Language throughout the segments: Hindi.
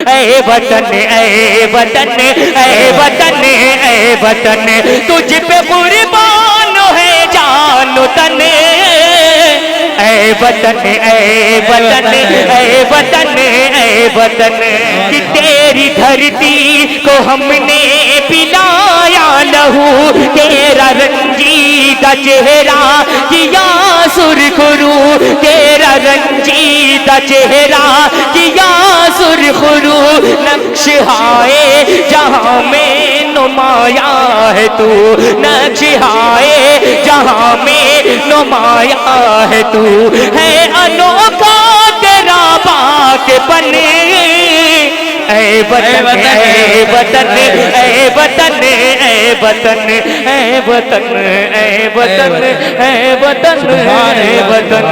ऐ वतन ऐ वतन ऐ वतन ऐ वतन, तुझ पे कुर्बान है जानो तन। ऐ वतन ऐ वतन ऐ वतन ऐ वतन, कि तेरी धरती को हमने पिलाया लहू, तेरा रंजीदा चेहरा किया सुरखरू, तेरा रंजीदा चेहरा किया सुरखरू। नक्श हाय जहां में नुमाया है तू, नक्श हाय जहां में नुमाया है तू, है अनोखा तेरा बाक़पन। ऐ वतन ऐ वतन ऐ वतन ऐ वतन ऐ वतन ऐ वतन ऐ वतन ऐ वतन।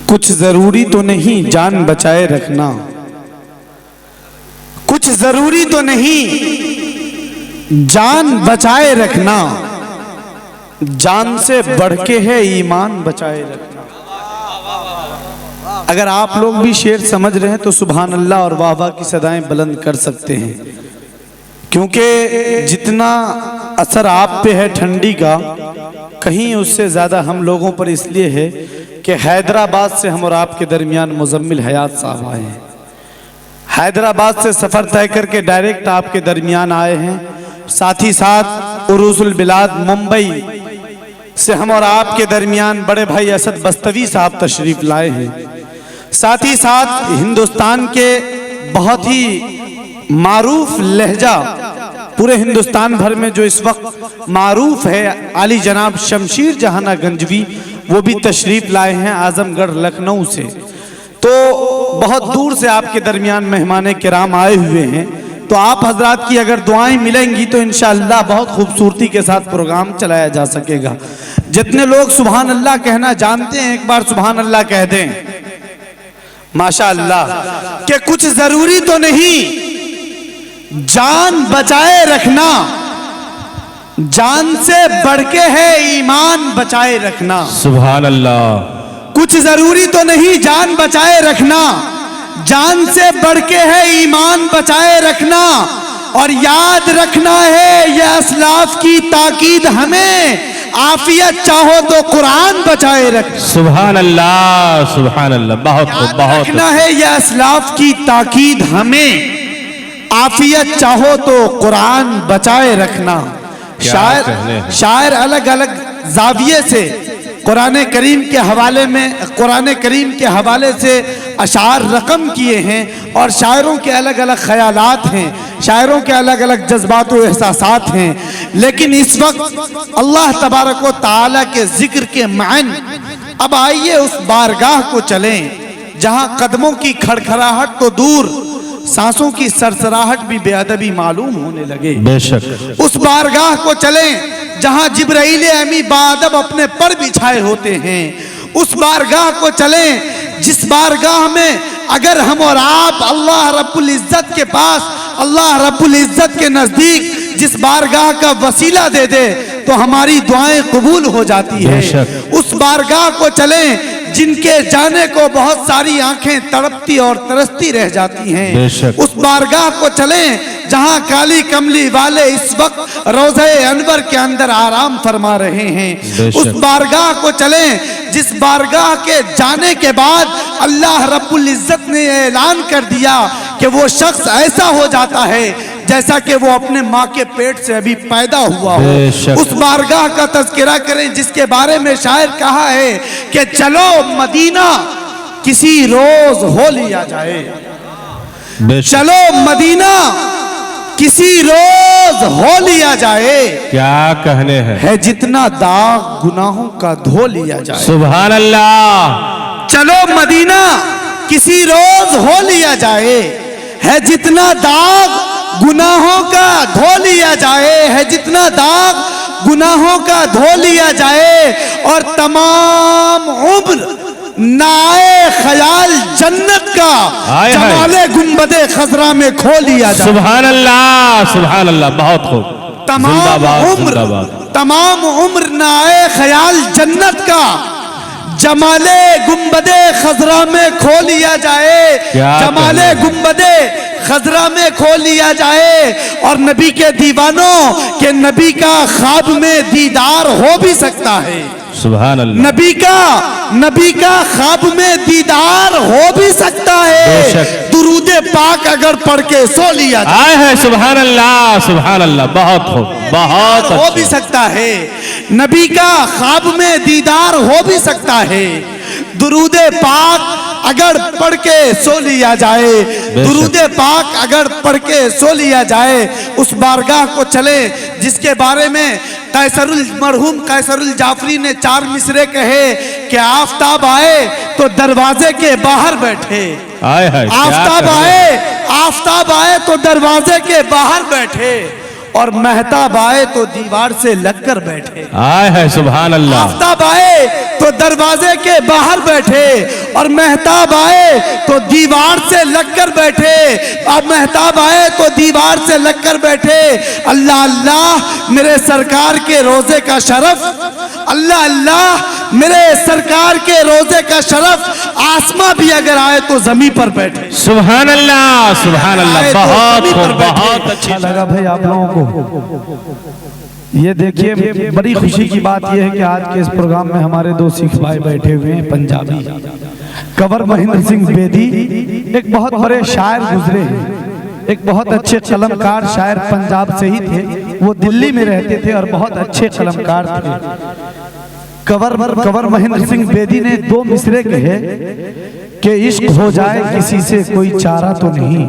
कुछ जरूरी तो नहीं जान बचाए रखना, कुछ जरूरी तो नहीं जान बचाए रखना, जान से बढ़ के है ईमान बचाए रखना। अगर आप लोग भी शेर समझ रहे हैं तो सुभान अल्लाह और वाह वाह की सदाएं बुलंद कर सकते हैं, क्योंकि जितना असर आप पे है ठंडी का, कहीं उससे ज़्यादा हम लोगों पर इसलिए है कि हैदराबाद से हम और आपके दरमियान मुजम्मिल हयात साहब आए हैं। हैदराबाद से सफ़र तय करके डायरेक्ट आपके दरमियान आए हैं। साथ ही साथ उरूसुल बिलाद मुंबई से हम और आपके दरमियान बड़े भाई असद बस्तवी साहब तशरीफ़ लाए हैं। साथ ही साथ हिंदुस्तान के बहुत ही मारूफ लहजा, पूरे हिंदुस्तान भर में जो इस वक्त मारूफ है, आली जनाब शमशीर जहाना गंजवी, वो भी तशरीफ़ लाए हैं आजमगढ़ लखनऊ से। तो बहुत दूर से आपके दरमियान मेहमान किराम आए हुए हैं। तो आप हजरात की अगर दुआएं मिलेंगी तो इंशाअल्लाह बहुत खूबसूरती के साथ प्रोग्राम चलाया जा सकेगा। जितने लोग सुभान अल्लाह कहना जानते हैं एक बार सुभान अल्लाह कह दें माशाअल्लाह। कि कुछ जरूरी तो नहीं जान बचाए रखना, जान से बढ़ के है ईमान बचाए रखना। सुभान अल्लाह। कुछ जरूरी तो नहीं जान बचाए रखना, जान से बढ़ के है ईमान बचाए रखना। और याद रखना है ये असलाफ की ताकीद हमें, आफियत चाहो तो कुरान बचाए रखना। सुभान अल्लाह सुभान अल्लाह। बहुत बहुत रखना है ये असलाफ की ताकीद हमें, आफियत चाहो तो कुरान बचाए रखना। शायर अलग अलग जाविये से कुरान करीम के हवाले में, कुरान करीम के हवाले से अशार रकम किए हैं और शायरों के अलग अलग ख्यालात हैं, शायरों के अलग अलग जज्बात और एहसासात हैं। लेकिन इस वक्त अल्लाह तबारक व तआला के जिक्र के मायन, अब आइए उस बारगाह को चलें जहां कदमों की खड़खड़ाहट तो दूर, सांसों की सरसराहट भी बेअदबी मालूम होने लगे। बेशक उस बारगाह को चलें जहां जिब्राइल अमी बादब अपने पर बिछाए होते हैं। उस बारगाह को चलें जिस बारगाह में अगर हम और आप अल्लाह रब्बुल इज्जत के पास, अल्लाह रब्बुल इज्जत के नजदीक जिस बारगाह का वसीला दे दे तो हमारी दुआएं कबूल हो जाती है। उस बारगाह को चलें जिनके जाने को बहुत सारी आंखें तड़पती और तरसती रह जाती हैं। उस बारगाह को चलें जहां काली कमली वाले इस वक्त रोज़े अनवर के अंदर आराम फरमा रहे हैं। उस बारगाह को चलें जिस बारगाह के जाने के बाद अल्लाह रब्बुल इज्जत ने ऐलान कर दिया कि वो शख्स ऐसा हो जाता है जैसा कि वो अपने माँ के पेट से अभी पैदा हुआ हो। उस बारगाह का तज़किरा करें जिसके बारे में शायर कहा है कि चलो मदीना किसी रोज हो लिया जाए, चलो मदीना किसी रोज हो लिया जाए। क्या कहने हैं, है जितना दाग गुनाहों का धो लिया जाए। सुभान अल्लाह। चलो मदीना किसी रोज हो लिया जाए, है जितना दाग गुनाहों का धो लिया जाए, है जितना दाग गुनाहों का धो लिया जाए। और तमाम उम्र नाए ख्याल जन्नत का जमाले गुंबदे खजरा में खो लिया जाए। सुभान अल्लाह सुभान अल्लाह। बहुत खूब। तमाम उम्र नाए ख्याल जन्नत का जमाले गुंबदे खजरा में खो लिया जाए, क्या जमाले गुंबदे खजरा में खो लिया जाए, और नबी के दीवानों के नबी का ख्वाब में दीदार हो भी सकता है। सुभान अल्लाह। नबी का ख्वाब में दीदार हो भी सकता है। बेशक। दुरूद पाक अगर पढ़ के सो लिया जाए, आए है सुभान अल्लाह, सुभान अल्लाह। बहुत खूब, बहुत हो भी अच्छा। सकता है। नबी का ख्वाब में दीदार हो भी सकता है। दुरूद पाक अगर पढ़ के सो लिया जाए, दुरूद पाक अगर पढ़ के सो लिया जाए, उस बारगाह को चले जिसके बारे में मरहूम कैसरुल जाफरी ने 4 मिसरे कहे कि आफताब आए तो दरवाजे के बाहर बैठे, आए है आफताब आए तो दरवाजे के बाहर बैठे, और महताब आए तो दीवार से लगकर बैठे। आए है सुभान अल्लाह। आफताब आए तो दरवाजे के बाहर बैठे, और महताब आए तो दीवार से लगकर बैठे, अब महताब आए तो दीवार से लगकर बैठे। अल्लाह अल्लाह मेरे सरकार के रोजे का शरफ, अल्लाह अल्लाह मेरे सरकार के रोजे का शरफ, आसमां भी अगर आए तो जमीन पर बैठे। सुभान अल्लाह, सुभान अल्लाह। बहुत खूब, बहुत अच्छा लगा भाई आप लोगों को। ये देखिए बड़ी खुशी की बात यह है कि आज के इस प्रोग्राम में हमारे 2 सिख भाई बैठे हुए हैं पंजाबी। कंवर महेंद्र सिंह बेदी एक बहुत बड़े शायर गुजरे हैं, एक बहुत अच्छे कलमकार शायर पंजाब से ही थे। वो दिल्ली में रहते थे और बहुत अच्छे कलमकार थे। कंवर महेंद्र सिंह बेदी ने 2 मिसरे कहे कि इश्क हो जाए किसी से कोई चारा तो नहीं।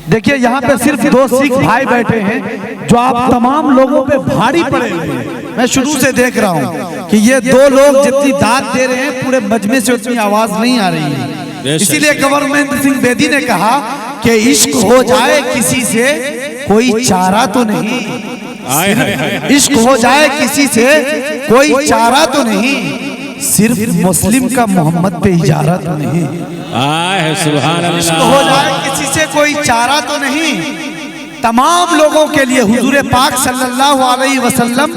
देखिए यहाँ पे सिर्फ 2 सिख भाई बैठे हैं जो आप तमाम लोगों पे भारी पड़े हुए हैं। मैं शुरू से देख रहा हूँ कि ये 2 लोग जितनी दाद दे रहे हैं पूरे मजमे से उतनी आवाज नहीं आ रही है। इसीलिए कंवर महेंद्र सिंह बेदी ने कहा कि इश्क हो जाए किसी से कोई चारा तो नहीं, इश्क हो जाए किसी से कोई चारा तो नहीं, सिर्फ मुस्लिम का मोहम्मद पे इजारा तो नहीं। आए है सुभान इश्क अल्लाह। हो जाए किसी से कोई चारा तो नहीं। तमाम लोगों के लिए हुजूर पाक सल्लल्लाहु अलैहि वसल्लम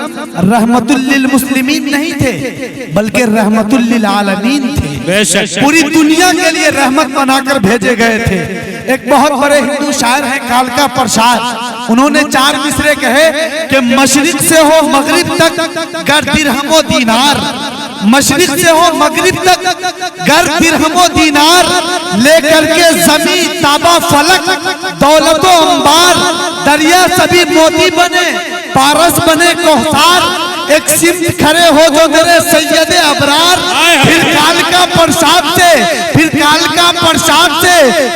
रहमतुल लिल मुस्लिमीन नहीं थे बल्कि रहमतुल लिल आलमीन थे। बेशक। पूरी दुनिया के लिए रहमत बनाकर भेजे गए थे। एक बहुत बड़े हिंदू शायर हैं कालका प्रसाद, उन्होंने 4 मिसरे कहे कि मशरिक से हो मगरिब तक गर दिरहमो दीनार, मशरिक से हो मगरिब तक गर दिरहमो दीनार, लेकर के जमी ताबा फलक दौलतो अंबार, दरिया सभी मोती बने पारस बने कोहसार, एक सिमत खड़े हो जो मेरे सैयद अबरार, फिर काल का प्रसाद से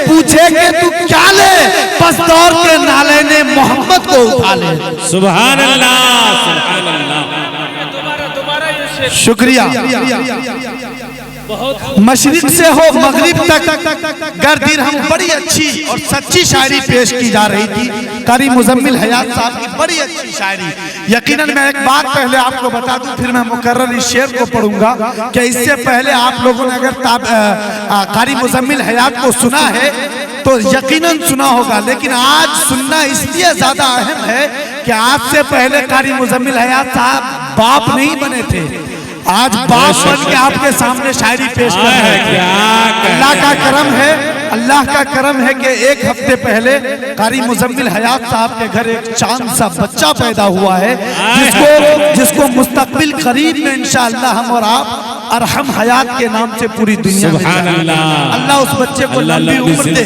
पूछे कि तू क्या ले, बस दौर के नाले ने मोहम्मद को उठा ले। सुभान अल्लाह, सुभान अल्लाह। शुक्रिया। मशरिक से हो मगरिब तक गर्दिर हम बड़ी अच्छी और सच्ची शायरी पेश की जा रही थी। कारी मुजम्मिल हयात साहब की बड़ी अच्छी शायरी। यकीनन मैं एक बात पहले आपको बता दूं, फिर मैं मुकर्रर इस शेर को पढ़ूंगा कि इससे पहले आप लोगों ने अगर कारी मुजम्मिल हयात को सुना है तो यकीनन सुना होगा, लेकिन आज सुनना इसलिए ज्यादा अहम है कि आज से पहले कारी मुजम्मिल हयात साहब बाप नहीं बने थे, आज बाप बन के आपके सामने शायरी पेश कर रहे हैं। अल्लाह का करम है, अल्लाह का करम है कि 1 हफ्ते पहले कारी मुजम्मिल हयात साहब के घर एक चांद सा बच्चा पैदा हुआ है, जिसको मुस्तकबिल करीब में इंशाअल्लाह हम और आप अरहम हयात के नाम से पूरी दुनिया में अल्लाह उस बच्चे को लंबी उम्र दे।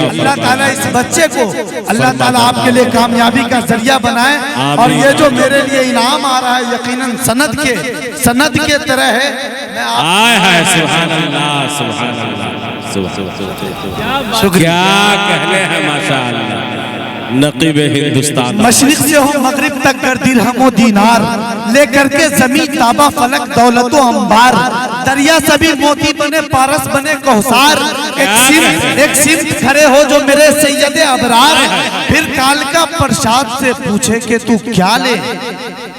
अल्लाह ताला इस बच्चे को अल्लाह ताला आपके लिए कामयाबी का जरिया बनाए। और ये जो मेरे लिए इनाम आ रहा है यकीनन सनद के तरह है। सुभान अल्लाह, सुभान अल्लाह। क्या कहने हैं माशाअल्लाह। नकीब हिंदुस्तान मशरिक से हो मगरिब तक कर दिरहमो दीनार, लेकर के जमी ताबा फलक दौलतो अंबार, दरिया सभी मोती बने पारस बने कोहसार, एक सिमत खड़े हो जो मेरे सैयद अबरार, फिर काल का प्रसाद से पूछे कि तू क्या ले,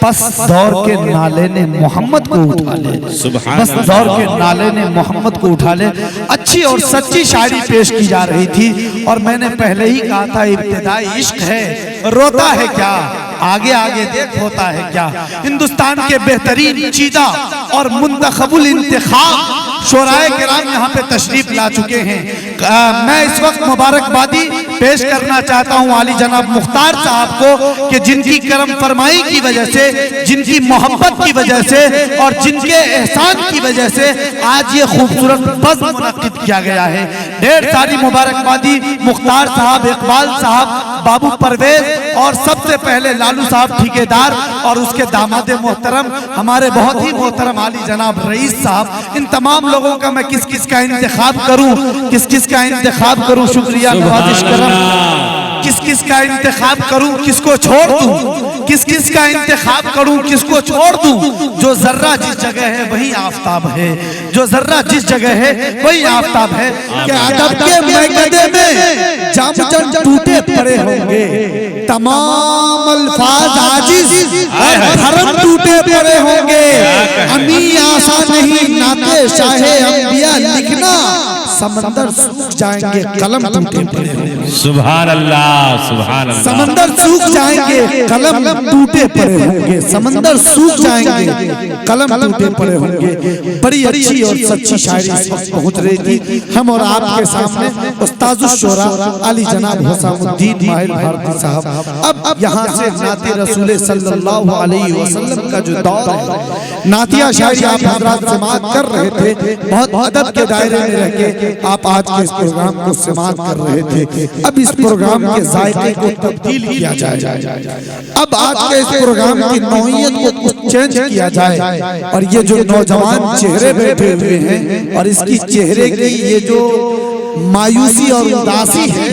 बस दौर के नाले ने मोहम्मद को उठा ले, बस दौर के नाले ने मोहम्मद को उठा ले। अच्छी और सच्ची शायरी पेश की जा रही थी और मैंने पहले ही कहा था इब्तिदाई इश्क है, रोता है क्या आगे आगे देख होता है क्या। हिंदुस्तान के बेहतरीन चीदा और मुंतखबुल इंतखाब शोराए किराम यहाँ पे तशरीफ ला चुके हैं। मैं इस वक्त मुबारकबादी पेश करना चाहता हूँ आली जनाब मुख्तार साहब को कि जिनकी करम फरमाई की वजह से, जिनकी मोहब्बत की वजह से और जिनके एहसान की वजह से आज ये खूबसूरत बज़्म मुनक्किद किया गया है। ढेर सारी मुबारकबादी मुख्तार साहब, इकबाल साहब, बाबू परवेज और सबसे पहले लालू साहब ठेकेदार और उसके दामाद मोहतरम हमारे बहुत ही मोहतरम आली जनाब रईस साहब। इन तमाम लोगों का मैं किस किस का इंतखाब करूं, किस किस का इंतखाब करूं, शुक्रिया नवाजिश करम, किस किस का इंतखाब करूं, किसको छोड़ दूं, किस किस का इंतखाब करूं, किसको छोड़ दूं। जो जर्रा जिस जगह है वही आफताब है, जो जर्रा जिस जगह है वही आफताब है। कि अदब के मैदान में जामजन टूटे पड़े होंगे, तमाम अल्फाज आजिज और धर्म टूटे पड़े होंगे। अमी आसा नहीं नाते शाहे अंबिया लिखना, समंदर सूख जाएंगे कलम टूटे पड़े होंगे। सुभान अल्लाह, सुभान अल्लाह। समंदर सूख जाएंगे कलम टूटे पड़े होंगे, समंदर सूख जाएंगे कलम टूटे पड़े होंगे। बड़ी अच्छी और सच्ची शायरी इस वक्त पहुंच रही थी हम और आपके सामने। उस्ताजुश शोरा अली जनाब हुसैनुद्दीन माहिर भारती साहब। अब यहाँ से नाते रसूल सल्लल्लाहु अलैहि वसल्लम का जो दौर है, नातिया शायरी आप हजरात समाअत कर रहे थे, बहुत अदब के दायरे में रह के आप आज के इस प्रोग्राम को समाअत कर रहे थे। अब इस प्रोग्राम के जायके को तब्दील किया जाए, अब आज के इस प्रोग्राम की नौइयत को कुछ चेंज किया जाए। और ये जो नौजवान चेहरे बैठे हुए हैं और इसकी चेहरे की ये जो मायूसी और उदासी है,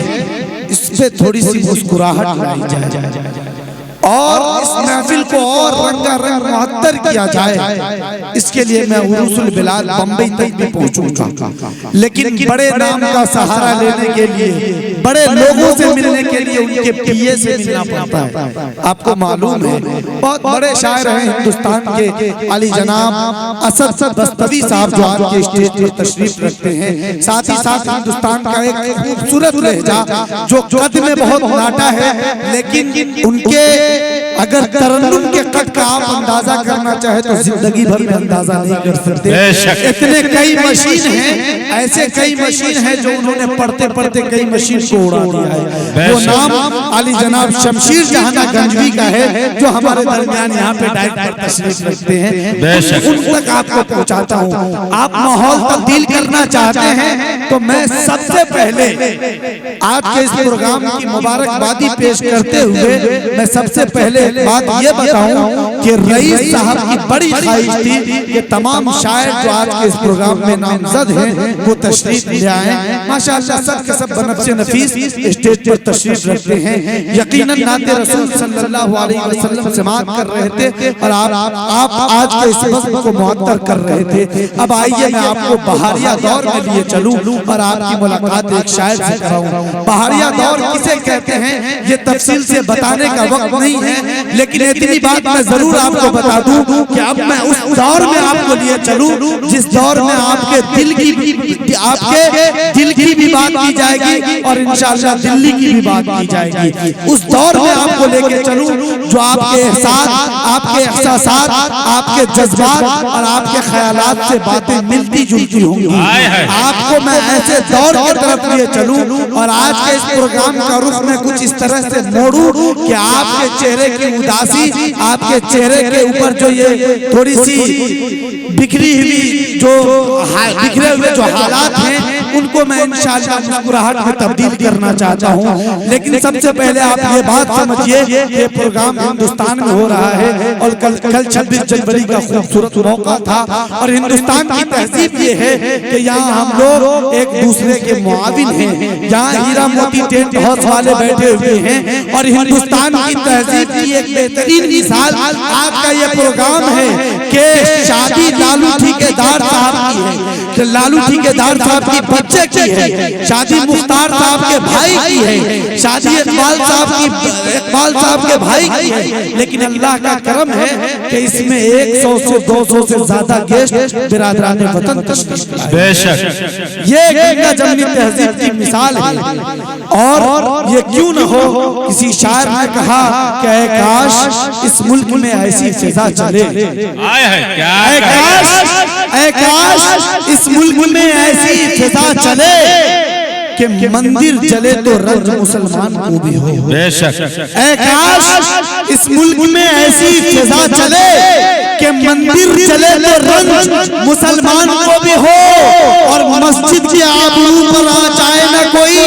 इस पे थोड़ी सी मुस्कुराहट लाई जाए और इस महफिल को और रंगारंग मुअत्तर किया जाए। इसके लिए मैं उरूसुल बिलाद बम्बई तक भी पहुंचूंगा, लेकिन बड़े नाम का सहारा लेने के लिए, बड़े लोगों से मिलने के लिए उनके पीए से मिलना पड़ता है। आपको मालूम है बहुत बड़े शायर हैं हिंदुस्तान के, अली जनाब असद बस्तवी साहब जो आज के स्टेज पर तशरीफ रखते हैं। साथ ही साथ हिंदुस्तान का एक खूबसूरत लहजा जो कद में बहुत नाटा है, लेकिन उनके अगर तरन्नुम के कद का आप अंदाजा करना चाहे तो जिंदगी भर में अंदाजा नहीं कर सकते। इतने कई मशीन हैं, ऐसे कई मशीन हैं जो उन्होंने पढ़ते पढ़ते कई मशीन को उड़ा दिया है। वो नाम अली जनाब शमशीर जहाना गंजवी का है, जो हमारे दरमियान यहाँ पे डाइट पर तशरीफ रखते हैं। उन तक आपको पहुँचाता हूँ। आप माहौल तब्दील करना चाहते हैं तो मैं सबसे पहले आज के इस प्रोग्राम की मुबारकबादी पेश करते हुए मैं सबसे पहले बात ये बताऊं कि रईस साहब की बड़ी ख्वाहिश थी कि तमाम शायर जो आज के इस प्रोग्राम में नामजद हैं वो तशरीफ ले आए। माशाअल्लाह सब के सब बनफ्से नफीस स्टेज पर तशरीफ रखते हैं। यकीनन नाते रसूल सल्लल्लाहु अलैहि वसल्लम समाअत कर रहे थे और आप आज के इस बज़्म को मुअत्तर कर रहे थे। अब आइए मैं आपको बहारिया दौर में लिए चलूं और आपकी मुलाकात एक शायर से कराऊं। बहारिया दौर किसे कहते हैं ये तफसील से बताने का वक्त नहीं है, लेकिन इतनी बात मैं जरूर आपको बता दूं कि अब मैं उस दौर में आपको लिए चलूं जिस दौर में आपके दिल की भी बात की जाएगी और इंशाअल्लाह दिल्ली की भी बात की जाएगी। उस दौर में आपको लेके चलूं जो आपके एहसास, आपके एहसासात, आपके जज्बात और आपके ख्यालात से बातें मिलती जुलती होंगी। आपको मैं ऐसे दौर की तरफ लिए चलूं और आज के इस प्रोग्राम का रुख मैं कुछ इस तरह से मोड़ूं कि आपके चेहरे की उदासी, आपके चेहरे के ऊपर जो ये थोड़ी सी बिखरी हुई बिखरे हुए जो हालात हैं उनको मैं इंशाअल्लाह मुस्कुराहट में तब्दील करना चाहता हूँ। लेकिन सबसे पहले आप ये बात समझिए ये प्रोग्राम हिंदुस्तान में हो रहा है और कल 26 जनवरी का खूबसूरत मौका था और हिंदुस्तान की तहजीब ये है कि यहाँ हम लोग एक दूसरे के मुआविन हैं। यहाँ हीरा मोती टेंट हाउस वाले बैठे हुए हैं और हिंदुस्तान की तहजीब की एक बेहतरीन मिसाल आज का ये प्रोग्राम है कि शादी लालू ठेकेदार साहब की है कि लालू ठेकेदार साहब की बच्चे की है, शादी मुख्तार साहब के भाई की है, शादी इकबाल साहब के भाई की है, लेकिन अल्लाह का करम है कि इसमें 100 से 200 से ज्यादा गेस्ट बिरादरान वतन तशरीफ लाए। बेशक ये गंगा जमनी तहजीब की मिसाल है। और ये क्यों न हो, किसी शायर ने कहा कि ऐ काश इस मुल्क में ऐसी फिजा चले, आए है क्या ऐ काश इस मुल्क में ऐसी फिजा चले कि मंदिर जले तो रंज मुसलमान को भी हो। बेशक ऐ काश इस मुल्क में ऐसी फिजा चले कि मंदिर जले तो रंज मुसलमान को भी हो, और मस्जिद के आबरू पर आ जाए न कोई,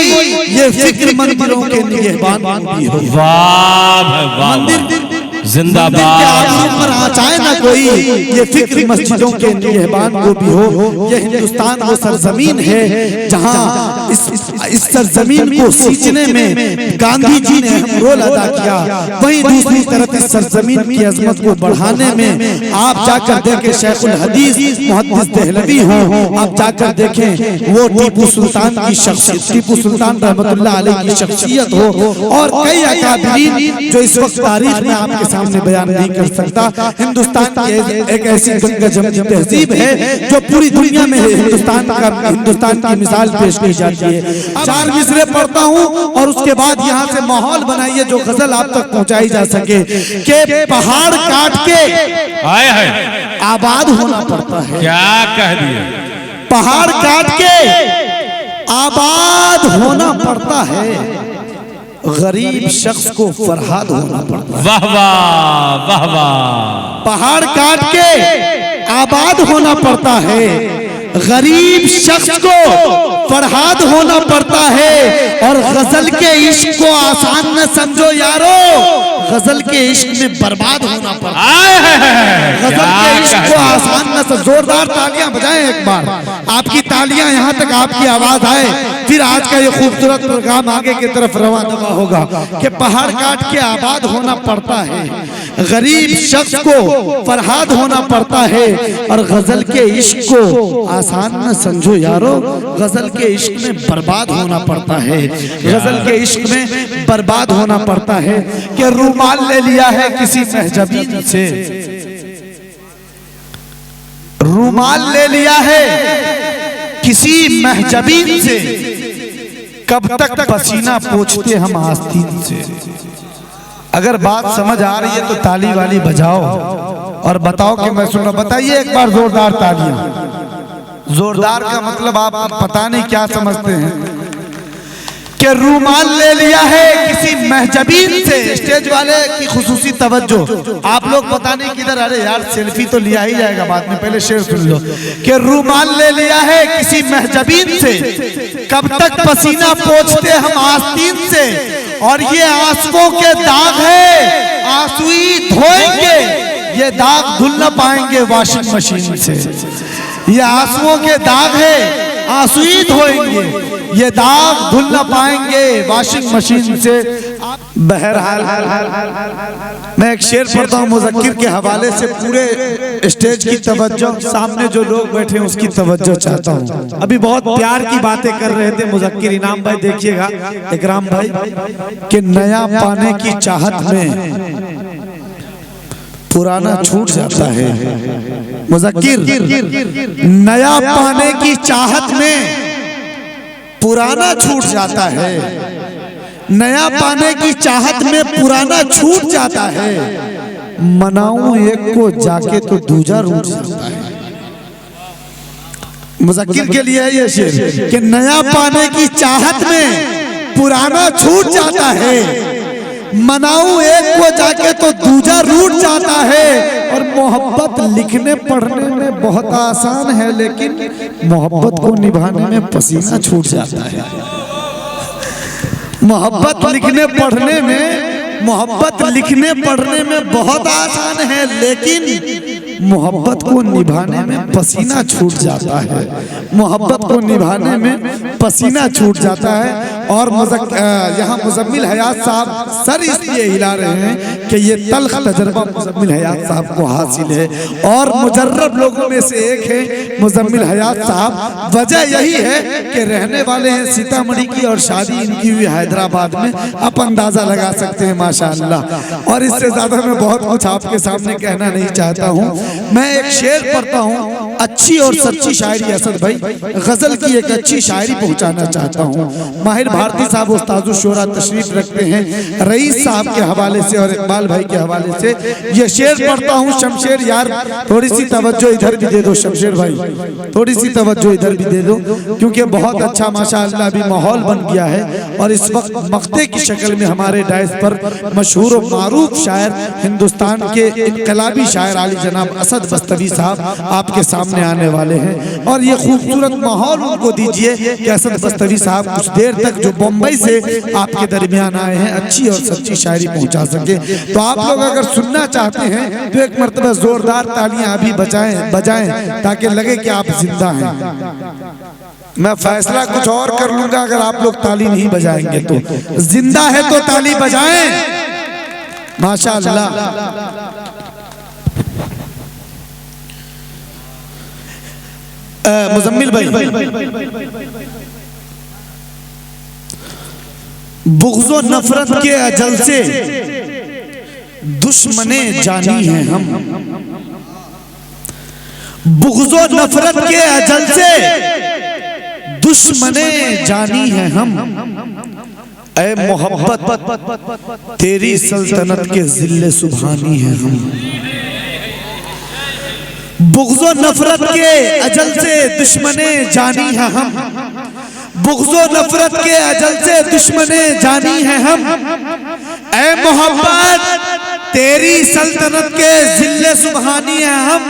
ये फिक्र मंदिरों के निगहबान को भी हो। वाह वाह मंदिर जिंदाबाद पर आ जाए ना कोई, ये फिक्र मस्जिदों के निगहबान को भी हो। ये हिंदुस्तान वो सरजमीन है जहाँ इस सरजमीन को सींचने में गांधी जी ने अहम रोल अदा किया, वहीं दूसरी तरफ इस सरजमीन की अजमत को बढ़ाने में आप जाकर देखें शेखुल हदीस मुहद्दिस देहलवी हो, आप जाकर देखें वो टीपू सुल्तान की शख्सियत, टीपू सुल्तान रहमतुल्लाह अलैह की शख्सियत हो, और कई अकाबिरीन जो इस वक्त तारीख में आपके सामने बयान नहीं कर सकता। हिंदुस्तान की एक ऐसी गंगा जमनी तहजीब है जो पूरी दुनिया में हिंदुस्तान की मिसाल पेश की जाती है। 4 मिसरे पढ़ता हूँ और उसके बाद यहाँ से माहौल बनाइए जो गजल आप तक पहुँचाई जा सके कि पहाड़ काट के आए है आबाद होना पड़ता है। क्या कह दिए, पहाड़ काट के आबाद होना पड़ता है, गरीब शख्स को फरहाद होना पड़ता है। वाह वाह वाह वाह, पहाड़ काट के आबाद होना पड़ता है, गरीब शख्स को फरहाद होना पड़ता है, और गजल के इश्क को आसान न समझो यारो, गजल के इश्क में बर्बाद होना पड़ता है। गजल के इश्क को आसान न समझो। जोरदार तालियां बजाएं एक बार, आपकी तालियां यहाँ तक आपकी आवाज आए, फिर आज का ये खूबसूरत प्रोग्राम आगे की तरफ रवाना होगा कि पहाड़ काट के आबाद होना पड़ता है, गरीब शख्स को फरहाद होना पड़ता है, और गजल के इश्क को आसान न समझो यारो, गजल के इश्क में बर्बाद होना पड़ता है, गजल के इश्क में बर्बाद होना पड़ता है। कि रूमाल ले लिया है किसी महजबीन से, रूमाल ले लिया है किसी महजबीन से, कब तक पसीना पोंछते हम आस्तीन से। अगर बात समझ आ रही है तो ताली वाली बजाओ और बताओ कि मैं सुन रहा। बताइए एक बार जोरदार तालियां। जोरदार का मतलब आप पता नहीं क्या समझते हैं कि रूमाल ले लिया है किसी महजबीन से। स्टेज वाले की खुसूसी तवज्जो, आप लोग पता नहीं किधर, अरे यार सेल्फी तो लिया ही जाएगा बाद में, पहले शेर सुन लो कि रूमाल ले लिया है किसी महजबीन से, कब तक पसीना पोंछते हम आस्तीन से, और ये आंसुओं के दाग है आंसू ही धोएंगे, ये दाग धुल न पाएंगे वॉशिंग मशीन से। ये आंसुओं के दाग है आंसू ही धोएंगे, ये दाग धुल न पाएंगे वॉशिंग मशीन से। बहरहाल मैं एक शेर पढ़ता हूँ मुज़क्किर के हवाले से, पूरे स्टेज की तवज्जो, सामने जो लोग बैठे हैं उसकी तवज्जो चाहता हूँ। अभी बहुत प्यार की बातें कर रहे थे मुज़क्किर। इनाम भाई देखिएगा, इकराम भाई, कि नया पाने की चाहत में पुराना छूट जाता है। मुज़क्किर, नया पाने की चाहत में पुराना छूट जाता है, नया पाने की चाहत में पुराना छूट जाता है, मनाऊं एक को जाके तो दूजा रूठ जाता है। मुज़क्किर के लिए ये शेर कि नया पाने की चाहत में पुराना छूट जाता है, मनाऊं एक को जाके तो दूजा रूठ जाता है। और मोहब्बत लिखने पढ़ने में बहुत आसान है, लेकिन मोहब्बत को निभाने में पसीना छूट जाता है। मोहब्बत लिखने पढ़ने में, मोहब्बत लिखने पढ़ने में बहुत आसान है, लेकिन मोहब्बत को निभाने में पसीना छूट जाता है। मोहब्बत को निभाने में पसीना छूट जाता है। और यहाँ मुजम्मिल हयात साहब सर इसलिए हिला रहे हैं कि ये तल्ख तजर्बा मुजम्मिल हयात साहब को हासिल है और मुजर्रब लोगों में से एक है मुजम्मिल हयात साहब। वजह यही है कि रहने वाले हैं सीतामढ़ी की और शादी इनकी हुई हैदराबाद में, आप अंदाजा लगा सकते हैं माशाअल्लाह। और इससे ज्यादा मैं बहुत कुछ आपके सामने कहना नहीं चाहता हूँ। मैं एक शेर पढ़ता हूँ, अच्छी और सच्ची शायरी असद भाई, गजल की एक अच्छी शायरी पहुंचाना चाहता हूँ। माहिर भारती साहब उस्तादुल शोरा तशरीफ रखते हैं, रईस साहब के हवाले से और इकबाल भाई के हवाले से ये शेर पढ़ता हूँ। शमशेर यार थोड़ी सी तवज्जो इधर भी दे दो, शमशेर भाई थोड़ी सी तवज्जो इधर भी दे दो, क्योंकि बहुत अच्छा माशाअल्लाह अभी माहौल बन गया है। और इस वक्त मक्ते की शक्ल में हमारे डायस पर मशहूर और मारूफ शायर, हिंदुस्तान के इनकलाबी शायर आली जनाब असद बस्तवी साहब आपके सामने आने वाले हैं। और ये खूबसूरत माहौल उनको दीजिए कि असद बस्तवी साहब कुछ देर तक जो बम्बई से आपके दरमियान आए हैं अच्छी और सच्ची शायरी पहुंचा सके। तो आप लोग अगर सुनना चाहते हैं तो एक मर्तबा जोरदार तालियां अभी बजाएं ताकि लगे कि आप जिंदा हैं। मैं फैसला कुछ और कर लूंगा अगर आप लोग ताली नहीं बजाएंगे तो। जिंदा है तो ताली बजाएं माशाअल्लाह। मुजम्मिल भाई, बुग़्ज़ो नफरत के अजल से दुश्मने जानी हैं हम, बुग़्ज़ो नफरत के अजल से दुश्मने जानी हैं हम। ऐ मोहब्बत तेरी सल्तनत के ज़िल्ले सुभानी हैं हम, बुग़्ज़ो नफरत के अजल से दुश्मने जानी हैं हम, बुग़्ज़ो नफरत के अजल से दुश्मने जानी हैं हम। ऐ मोहब्बत तेरी सल्तनत के ज़िल्ले सुभानी हैं हम।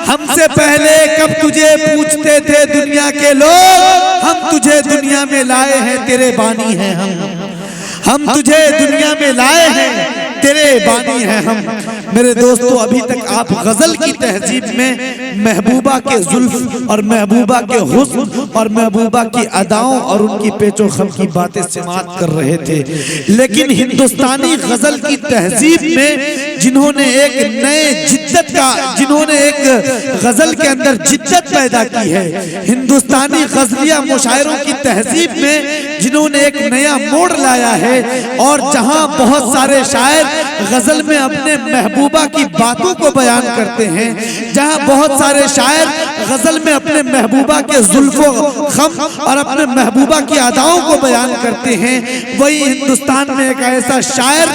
हमसे पहले कब तुझे पूछते थे दुनिया के लोग, हम तुझे दुनिया में लाए हैं तेरे बानी हैं हम तुझे दुनिया में लाए हैं तेरे बानी हैं हम। मेरे दोस्तों, अभी तक आप गजल की तहजीब में महबूबा के जुल्फ और महबूबा के हुस्न और महबूबा की अदाओं और उनकी पेचो खम की बातें समात कर रहे थे, लेकिन हिंदुस्तानी गजल की तहजीब में जिन्होंने एक नए जिद्दत का, जिन्होंने एक गजल के अंदर जिद्दत पैदा की है, हिंदुस्तानी गजलिया मुशायरों की तहजीब में जिन्होंने एक नया मोड़ लाया है, और जहां बहुत सारे शायर गजल में अपने महबूबा की बातों को बयान करते हैं, जहां बहुत सारे शायर गजल में अपने महबूबा के जुल्फो खम और अपने महबूबा की अदाओं को बयान करते हैं, वही हिंदुस्तान में एक ऐसा शायर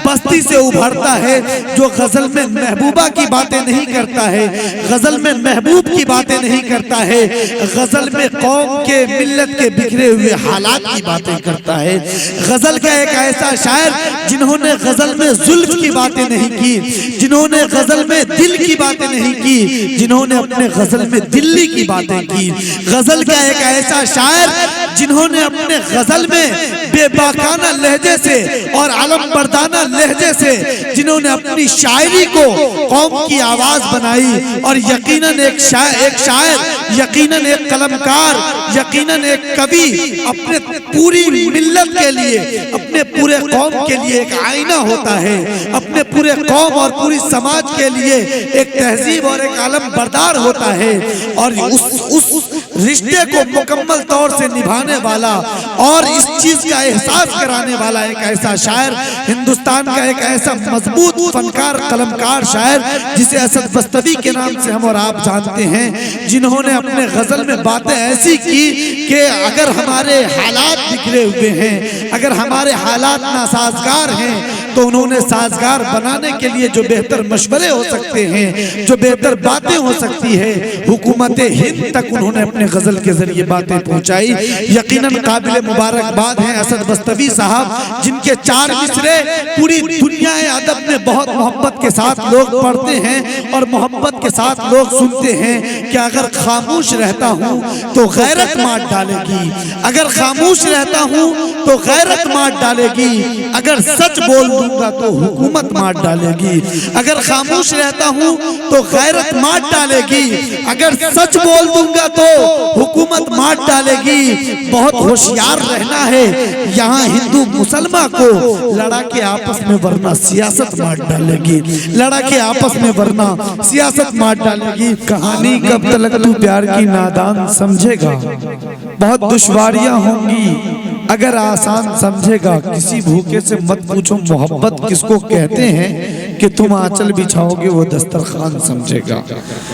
बस्ती से उभरता है जो गजल में महबूबा की बातें नहीं करता है, गजल में महबूब की बातें नहीं करता है, गजल में कौम के मिल्लत के बिखरे हुए हालात की बातें करता है। गजल का एक ऐसा शायर जिन्होंने गजल में जुल्फ की बातें नहीं की, जिन्होंने गजल में दिल की बातें नहीं की, जिन्होंने अपने गजल में दिल्ली की बातें की। गजल का एक ऐसा शायर जिन्होंने अपने गजल में बेबाकाना लहजे से और आलमबरदाना लहजे से जिन्होंने अपनी शायरी को कौम की आवाज बनाई, और यकीनन एक शायर, यकीनन एक कलमकार, यकीनन एक कवि अपने पूरी मिल्लत के लिए, अपने पूरे कौम के लिए एक आईना होता है, अपने पूरे कौम और पूरी समाज के लिए एक तहजीब और एक आलम बरदार होता है, और उस रिश्ते को मुकम्मल तौर से निभाने वाला और इस चीज का एहसास कराने वाला एक ऐसा शायर, हिंदुस्तान का एक ऐसा मजबूत फनकार कलमकार शायर जिसे असद बस्तवी के नाम से हम और आप जानते हैं, जिन्होंने अपने गजल में बातें ऐसी की कि अगर हमारे हालात बिगड़े हुए हैं, अगर हमारे हालात नासाजगार हैं, तो उन्होंने साजगार बनाने के लिए जो बेहतर मशवरे हो सकते हैं, जो बेहतर बातें हो सकती है, हुकूमत हिंद तक उन्होंने अपने गजल के जरिए बातें पहुंचाई। यकीनन काबिल मुबारकबाद हैं असद बस्तवी साहब, जिनके 4 मिसरे पूरी दुनिया अदब में बहुत मोहब्बत के साथ लोग पढ़ते हैं और मोहब्बत के साथ लोग सुनते हैं कि अगर खामोश रहता हूँ तो गैरत मार डालेगी, अगर खामोश रहता हूँ तो गैरत मार डालेगी, अगर सच बोल दूँ बोलूंगा तो हुकूमत मार डालेगी, अगर खामोश रहता हूँ तो गैरत मार डालेगी, अगर सच बोल दूंगा तो हुकूमत मार डालेगी। बहुत होशियार रहना है यहाँ हिंदू मुसलमान को, लड़ा के आपस में वरना सियासत मार डालेगी, लड़ा के आपस में वरना सियासत मार डालेगी। कहानी कब तक तू प्यार की नादान समझेगा, बहुत दुश्वारियां होंगी अगर आसान समझेगा। किसी भूखे से मत पूछो मोहब्बत किसको कहते हैं, कि तुम आंचल बिछाओगे वो दस्तरखान समझेगा।